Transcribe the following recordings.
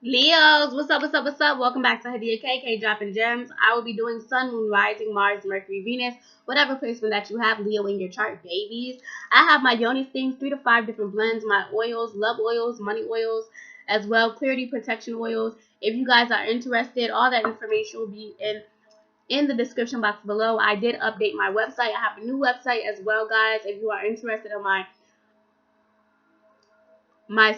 Leos, what's up, what's up, what's up? Welcome back to Hadiya Kayy, dropping gems. I will be doing Sun, Moon, Rising, Mars, Mercury, Venus, whatever placement that you have, Leo, in your chart, babies. I have my Yoni themes, 3 to 5 different blends, my oils, love oils, money oils, as well, clarity protection oils. If you guys are interested, all that information will be in the description box below. I did update my website. I have a new website as well, guys. If you are interested in my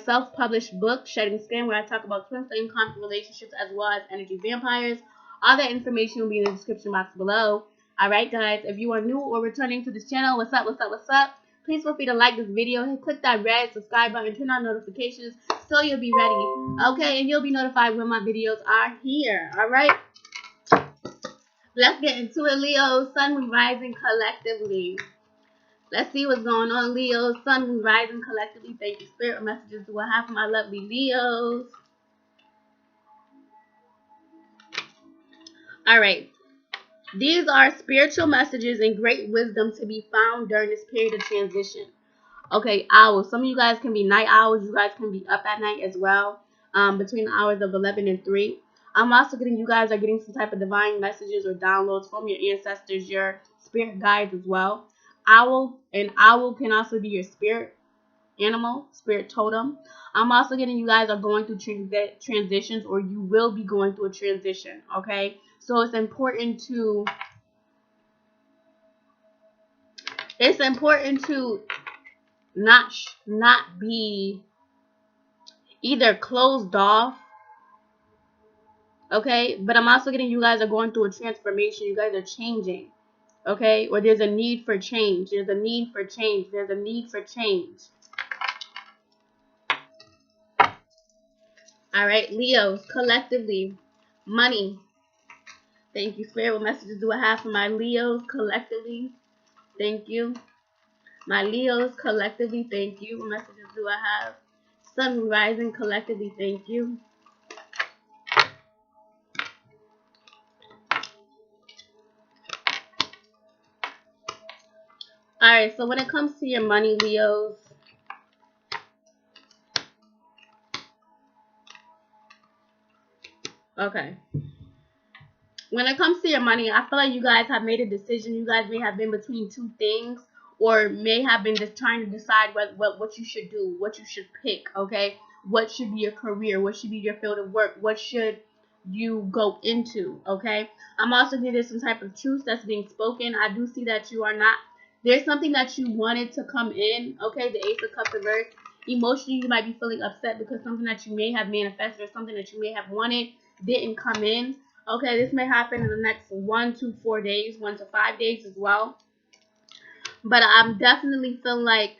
self-published book, Shedding Skin, where I talk about twin flame conflict relationships as well as energy vampires. All that information will be in the description box below. Alright guys, if you are new or returning to this channel, what's up, what's up, what's up? Please feel free to like this video and click that red subscribe button, turn on notifications so you'll be ready. Okay, and you'll be notified when my videos are here. Alright? Let's get into it, Leo. Sun, Moon, Rising collectively. Let's see what's going on, Leos. Sun, Moon, Rising collectively. Thank you, Spirit messages. Do I have for my lovely Leos? All right. These are spiritual messages and great wisdom to be found during this period of transition. Okay, owls. Some of you guys can be night owls. You guys can be up at night as well, between the hours of 11 and 3. I'm also getting, you guys are getting some type of divine messages or downloads from your ancestors, your spirit guides as well. Owl can also be your spirit animal, spirit totem. I'm also getting, you guys are going through transitions, or you will be going through a transition. Okay, so it's important to not be either closed off. Okay, but I'm also getting, you guys are going through a transformation. You guys are changing. Okay, or there's a need for change. There's a need for change. There's a need for change. All right, Leos, collectively, money. Thank you, Spirit. What messages do I have for my Leos collectively? Thank you. My Leos collectively, thank you. What messages do I have? Sun rising collectively, thank you. Alright, so when it comes to your money, Leos, okay. When it comes to your money, I feel like you guys have made a decision. You guys may have been between two things, or may have been just trying to decide what you should do, what you should pick, okay? What should be your career? What should be your field of work? What should you go into, okay? I'm also getting some type of truth that's being spoken. I do see that you are not, there's something that you wanted to come in, okay? The Ace of Cups reverse. Emotionally, you might be feeling upset because something that you may have manifested or something that you may have wanted didn't come in. Okay, this may happen in the next 1 to 4 days, 1 to 5 days as well. But I'm definitely feeling like,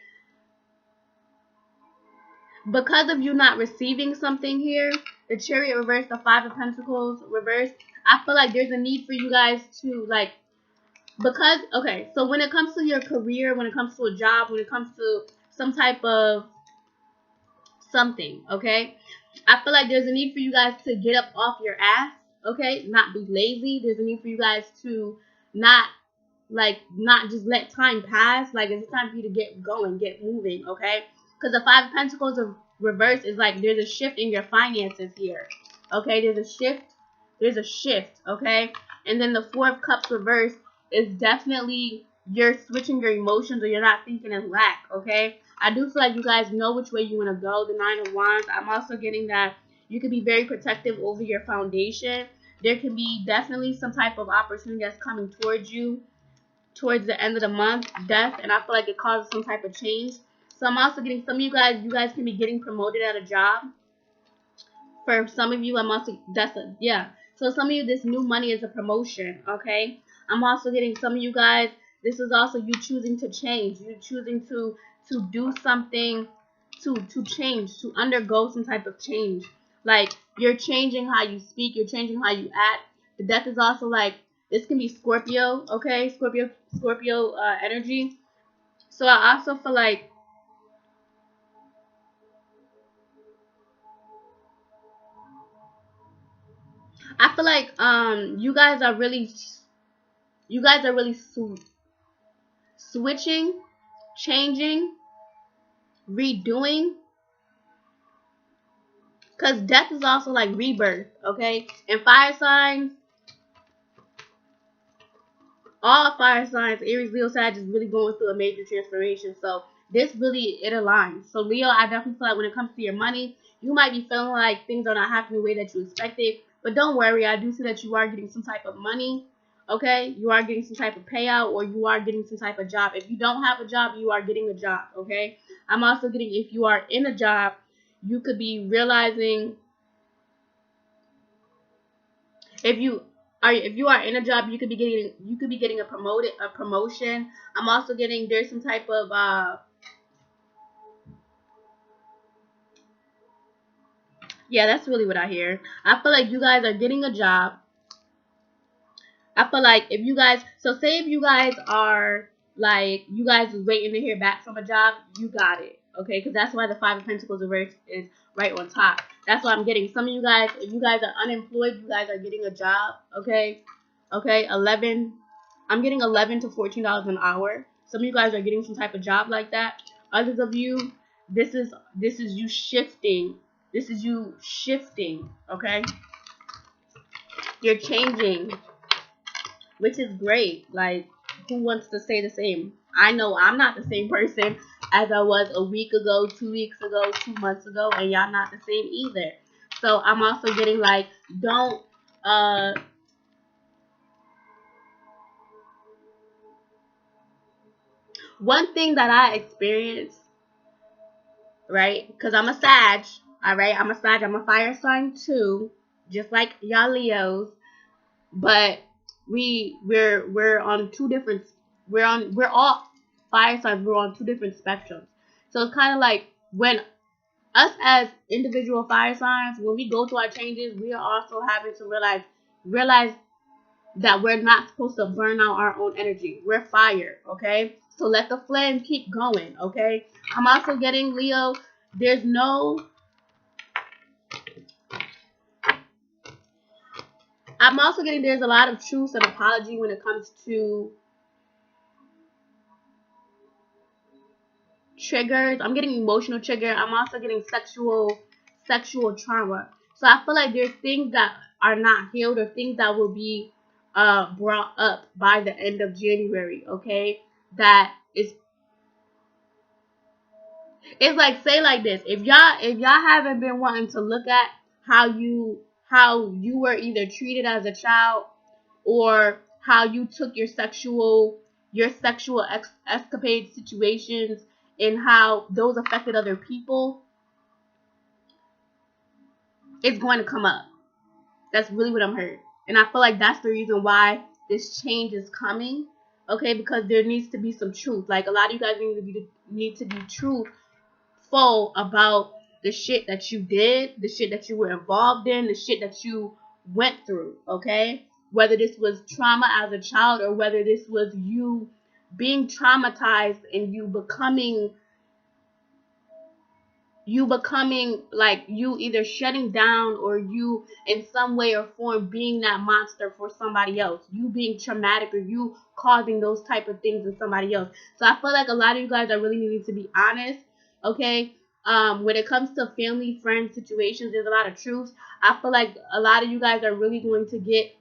because of you not receiving something here, the Chariot reverse, the Five of Pentacles reverse, I feel like there's a need for you guys to, like, because, okay, so when it comes to your career, when it comes to a job, when it comes to some type of something, okay, I feel like there's a need for you guys to get up off your ass, okay, not be lazy. There's a need for you guys to not just let time pass. Like, it's time for you to get going, get moving, okay? Because the Five of Pentacles of reverse is like there's a shift in your finances here, okay? There's a shift, okay? And then the Four of Cups reverse is definitely you're switching your emotions, or you're not thinking in lack, okay? I do feel like you guys know which way you want to go. The Nine of Wands. I'm also getting that you can be very protective over your foundation. There can be definitely some type of opportunity that's coming towards you towards the end of the month, death, and I feel like it causes some type of change. So I'm also getting some of you guys can be getting promoted at a job. For some of you, so some of you, this new money is a promotion, okay? I'm also getting some of you guys, this is also you choosing to change. You choosing to do something, to change, to undergo some type of change. Like, you're changing how you speak, you're changing how you act. The death is also like, this can be Scorpio, okay? Scorpio energy. So I also feel like you guys are really switching, changing, redoing, Because death is also like rebirth, okay? And fire signs, all fire signs, Aries, Leo, Sag is really going through a major transformation. So this really, it aligns. So Leo, I definitely feel like when it comes to your money, you might be feeling like things are not happening the way that you expected. But don't worry, I do see that you are getting some type of money. Okay, you are getting some type of payout, or you are getting some type of job. If you don't have a job, you are getting a job. Okay, I'm also getting, if you are in a job, you could be realizing, if you are in a job, you could be getting a promotion. I'm also getting, there's some type of yeah, that's really what I hear. I feel like you guys are getting a job. I feel like if you guys, so say if you guys are like, you guys is waiting to hear back from a job, you got it, okay? Because that's why the Five of Pentacles reverse is right on top. That's what I'm getting. Some of you guys, if you guys are unemployed, you guys are getting a job, okay? Okay, 11. I'm getting $11 to $14 an hour. Some of you guys are getting some type of job like that. Others of you, this is you shifting. This is you shifting, okay? You're changing, which is great. Like, who wants to say the same? I know I'm not the same person as I was a week ago, 2 weeks ago, 2 months ago, and y'all not the same either. So I'm also getting like, don't one thing that I experienced, right? Because I'm a Sag, all right? I'm a Sag. I'm a fire sign too, just like y'all Leos. But we're on two different, we're all fire signs. We're on two different spectrums. So it's kind of like, when us as individual fire signs, when we go through our changes, we are also having to realize that we're not supposed to burn out our own energy. We're fire, okay? So let the flame keep going, okay? I'm also getting, Leo, there's no, I'm also getting, there's a lot of truth and apology when it comes to triggers. I'm getting emotional trigger. I'm also getting sexual trauma. So I feel like there's things that are not healed, or things that will be brought up by the end of January, okay? That is, it's like, say like this. If y'all haven't been wanting to look at how you were either treated as a child, or how you took your sexual escapade situations, and how those affected other people, it's going to come up. That's really what I'm heard. And I feel like that's the reason why this change is coming. Okay, because there needs to be some truth. Like, a lot of you guys need to be truthful about the shit that you did, the shit that you were involved in, the shit that you went through. Okay, whether this was trauma as a child, or whether this was you being traumatized and you becoming like, you either shutting down, or you in some way or form being that monster for somebody else, you being traumatic, or you causing those type of things in somebody else. So I feel like a lot of you guys are really needing to be honest, okay? When it comes to family, friend situations, there's a lot of truth. I feel like a lot of you guys are really going to get,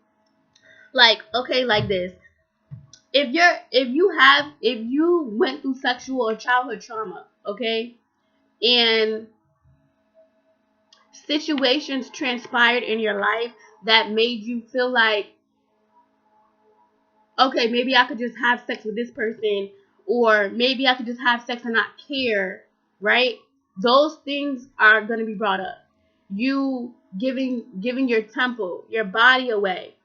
like, okay, like this. If you went through sexual or childhood trauma, okay, and situations transpired in your life that made you feel like, okay, maybe I could just have sex with this person, or maybe I could just have sex and not care, right? Those things are going to be brought up. You giving your temple, your body away,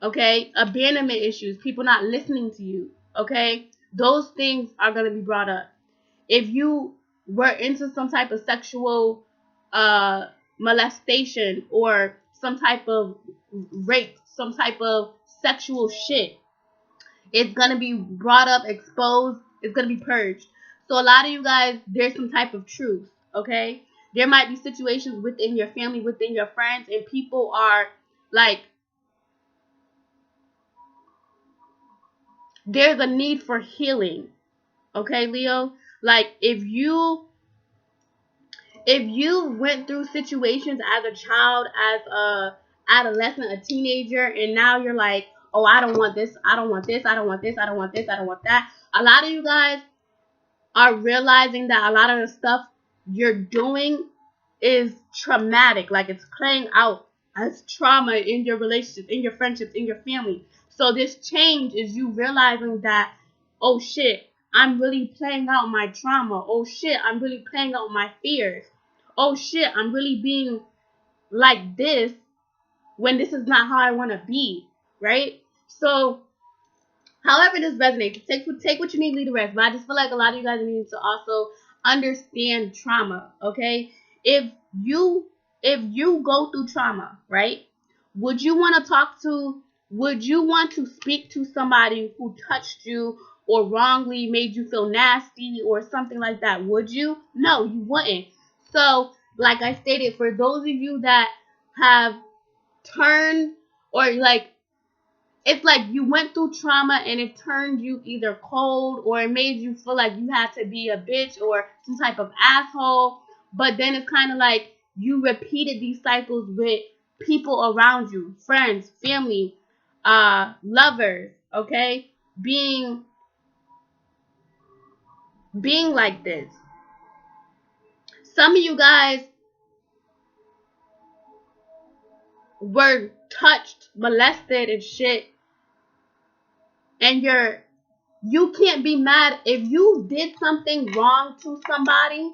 okay? Abandonment issues, people not listening to you, okay? Those things are going to be brought up. If you were into some type of sexual molestation, or some type of rape, some type of sexual shit, it's going to be brought up, exposed, it's going to be purged. So a lot of you guys, there's some type of truth, okay? There might be situations within your family, within your friends, and people are like, there's a need for healing, okay, Leo? Like, if If you went through situations as a child, as a adolescent, a teenager, and now you're like, oh, I don't want this, I don't want this, I don't want this, I don't want this, I don't want that. A lot of you guys are realizing that a lot of the stuff you're doing is traumatic. Like, it's playing out as trauma in your relationships, in your friendships, in your family. So this change is you realizing that, oh shit, I'm really playing out my trauma. Oh shit, I'm really playing out my fears. Oh shit, I'm really being like this when this is not how I want to be, right? So however this resonates, take what you need, leave the rest. But I just feel like a lot of you guys need to also understand trauma, okay? If you go through trauma, right? Would you want to speak to somebody who touched you or wrongly made you feel nasty or something like that? Would you? No, you wouldn't. So, like I stated, for those of you that have turned, or like, it's like you went through trauma and it turned you either cold or it made you feel like you had to be a bitch or some type of asshole. But then it's kind of like you repeated these cycles with people around you, friends, family, lovers, okay? Being like this. Some of you guys were touched, molested and shit, and you can't be mad if you did something wrong to somebody.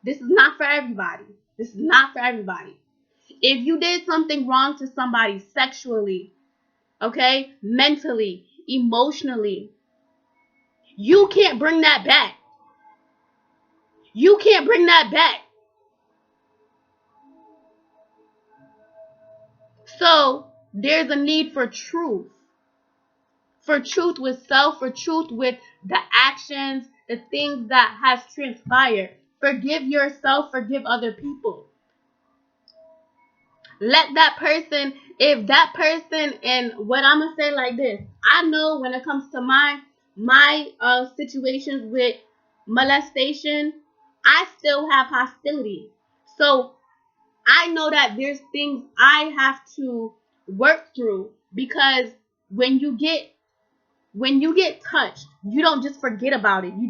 This is not for everybody. This is not for everybody. If you did something wrong to somebody sexually, okay, mentally, emotionally, you can't bring that back. You can't bring that back. So there's a need for truth. For truth with self, for truth with the actions, the things that has transpired. Forgive yourself, forgive other people. Let that person, if that person, and what I'm gonna say like this, I know when it comes to my situations with molestation, I still have hostility. So I know that there's things I have to work through, because when you get touched, you don't just forget about it. You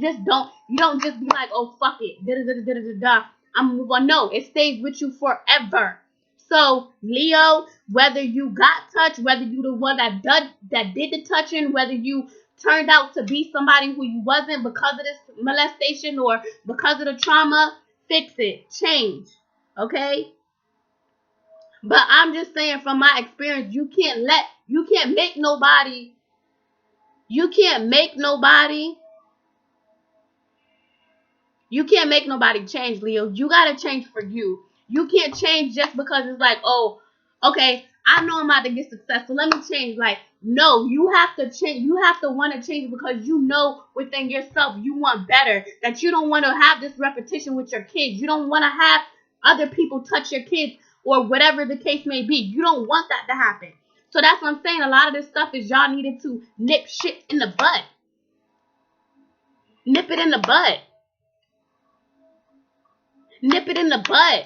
don't just be like, oh fuck it, da da da da da da, I'm move on. No, it stays with you forever. So Leo, whether you got touched, whether you the one that did the touching, whether you turned out to be somebody who you wasn't because of this molestation or because of the trauma, fix it, change, okay? But I'm just saying, from my experience, you can't make nobody change, Leo. You gotta change for you. You can't change just because it's like, oh, okay, I know I'm about to get successful, let me change. Like, no, you have to change. You have to want to change because you know within yourself you want better. That you don't want to have this repetition with your kids. You don't want to have other people touch your kids or whatever the case may be. You don't want that to happen. So that's what I'm saying. A lot of this stuff is y'all needed to nip shit in the bud. Nip it in the bud. Nip it in the bud.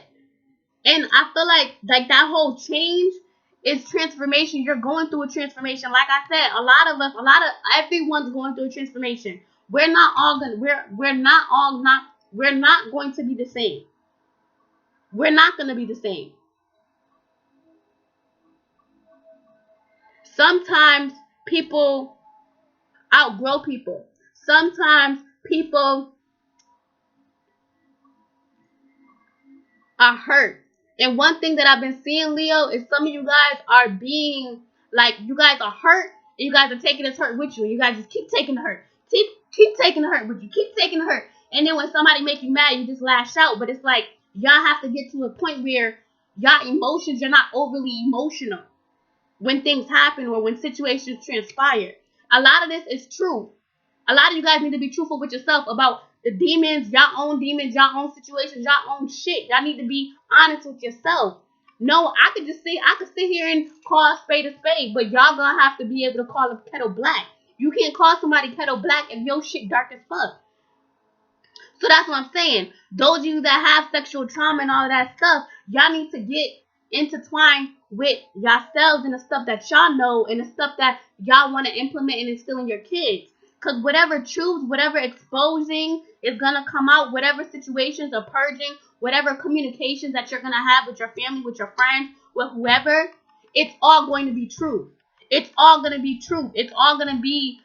And I feel like that whole change is transformation. You're going through a transformation. Like I said, everyone's going through a transformation. We're not going to be the same. We're not going to be the same. Sometimes people outgrow people. Sometimes people are hurt. And one thing that I've been seeing, Leo, is some of you guys are being like, you guys are hurt, and you guys are taking this hurt with you. And you guys just keep taking the hurt. Keep taking the hurt with you. Keep taking the hurt. And then when somebody make you mad, you just lash out. But it's like, y'all have to get to a point where y'all emotions, you're not overly emotional when things happen or when situations transpire. A lot of this is true. A lot of you guys need to be truthful with yourself about the demons, y'all own situations, y'all own shit. Y'all need to be honest with yourself. No, I could sit here and call a spade, but y'all gonna have to be able to call a kettle black. You can't call somebody kettle black if your shit dark as fuck. So that's what I'm saying. Those of you that have sexual trauma and all of that stuff, y'all need to get intertwined with yourselves and the stuff that y'all know and the stuff that y'all want to implement and instill in your kids. Because whatever truth, whatever exposing is going to come out, whatever situations are purging, whatever communications that you're going to have with your family, with your friends, with whoever, it's all going to be true. It's all going to be true. It's all going to be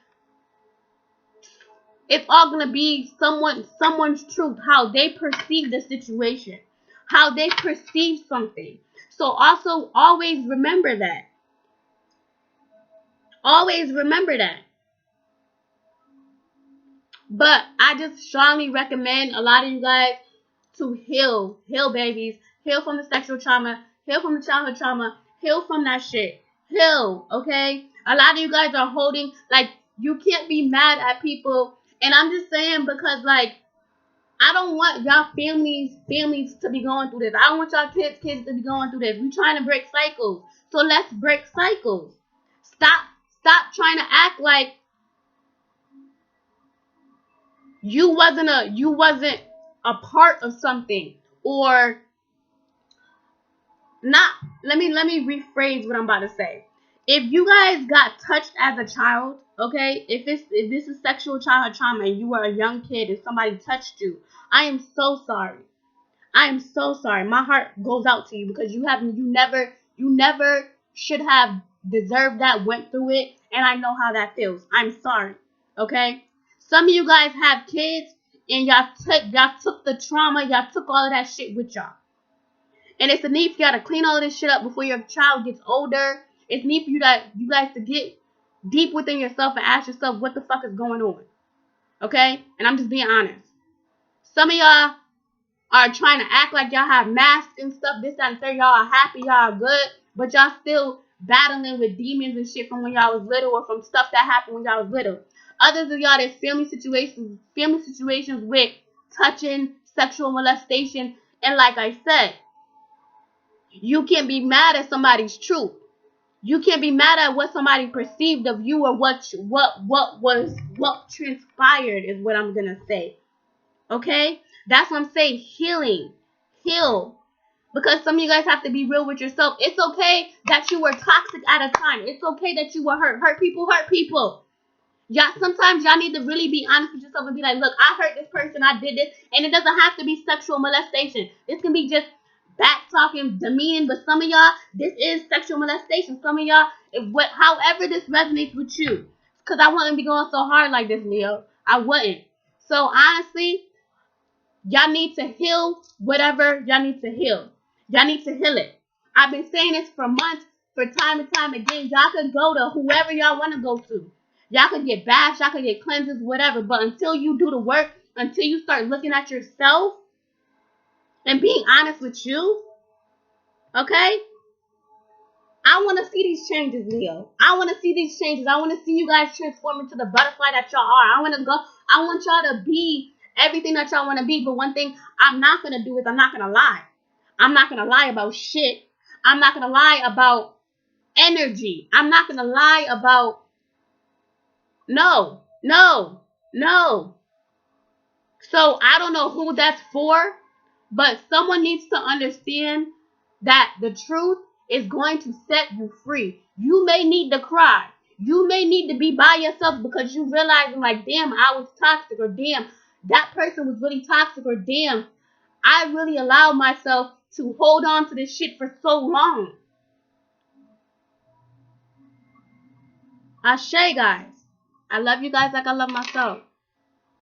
someone's truth, how they perceive the situation, how they perceive something. So also always remember that. Always remember that. But I just strongly recommend a lot of you guys to heal, babies, heal from the sexual trauma, heal from the childhood trauma, heal from that shit, heal, okay? A lot of you guys are holding, like, you can't be mad at people, and I'm just saying because, like, I don't want y'all families to be going through this. I don't want y'all kids to be going through this. We're trying to break cycles, so let's break cycles. Stop trying to act like you wasn't a part of something, or not. Let me rephrase what I'm about to say. If you guys got touched as a child, okay, if this is sexual childhood trauma and you were a young kid and somebody touched you, I am so sorry. I am so sorry. My heart goes out to you because you never should have deserved that, went through it, and I know how that feels. I'm sorry. Okay? Some of you guys have kids and y'all took the trauma, y'all took all of that shit with y'all. And it's a need for y'all to clean all of this shit up before your child gets older. It's need for you guys to get deep within yourself and ask yourself what the fuck is going on. Okay? And I'm just being honest. Some of y'all are trying to act like y'all have masks and stuff, this, that, and third. Y'all are happy, y'all are good, but y'all still battling with demons and shit from when y'all was little, or from stuff that happened when y'all was little. Others of y'all, there's family situations with touching, sexual molestation, and like I said, you can't be mad at somebody's truth. You can't be mad at what somebody perceived of you, or what transpired is what I'm gonna say. Okay? That's what I'm saying. Healing. Heal. Because some of you guys have to be real with yourself. It's okay that you were toxic at a time. It's okay that you were hurt. Hurt people. Y'all, sometimes y'all need to really be honest with yourself and be like, look, I hurt this person, I did this. And it doesn't have to be sexual molestation. This can be just back talking, demeaning. But some of y'all, this is sexual molestation. Some of y'all, however this resonates with you. Because I wouldn't be going so hard like this, Leo. I wouldn't. So honestly, y'all need to heal whatever y'all need to heal. Y'all need to heal it. I've been saying this for months, for time and time again. Y'all could go to whoever y'all want to go to. Y'all could get bashed, y'all could get cleanses, whatever. But until you do the work, until you start looking at yourself and being honest with you, okay? I want to see these changes, Leo. I want to see these changes. I want to see you guys transform into the butterfly that y'all are. I want y'all to be everything that y'all want to be. But one thing I'm not going to do is I'm not going to lie. I'm not going to lie about shit. I'm not going to lie about energy. I'm not going to lie about... No. So I don't know who that's for, but someone needs to understand that the truth is going to set you free. You may need to cry. You may need to be by yourself because you realize, like, damn, I was toxic, or damn, that person was really toxic, or damn, I really allowed myself to hold on to this shit for so long. Ashe, guys. I love you guys like I love myself.